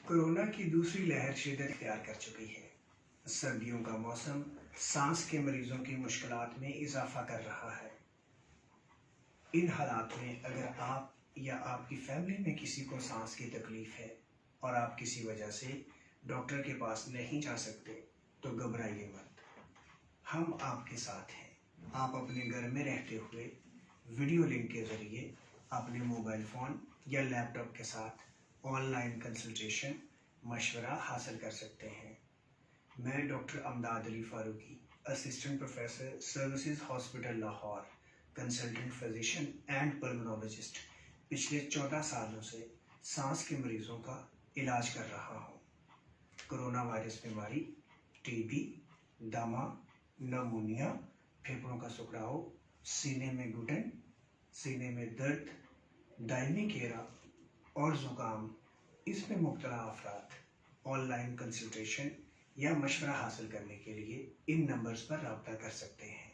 Corona की दूसरी लहर शिद्दत इख्तियार कर चुकी है। सर्दियों का मौसम सांस के मरीजों की मुश्किलात में इजाफा कर रहा है। इन हालात में अगर आप या आपकी फैमिली में किसी को सांस की तकलीफ है और आप किसी वजह से डॉक्टर के पास नहीं जा सकते तो घबराइए मत, हम आपके साथ हैं। आप अपने घर में रहते हुए वीडियो लिंक के ज़रिए अपने मोबाइल फ़ोन या लैपटॉप के साथ ऑनलाइन कंसल्टेशन मशवरा हासिल कर सकते हैं। मैं doctor Imdad Ali Farooqi, assistant professor services hospital Lahore, consultant physician and pulmonologist, पिछले 14 सालों से सांस के मरीजों का इलाज कर रहा हूँ। कोरोना वायरस बीमारी, टीबी, दमा, नमूनिया, फेफड़ों का सुखड़ाव, सीने में घुटन, सीने में दर्द, दायमी घेरा और ज़ुकाम, इसमें मुब्तला अफराद ऑनलाइन कंसल्टेशन या मशवरा हासिल करने के लिए इन नंबर्स पर रब्ता कर सकते हैं।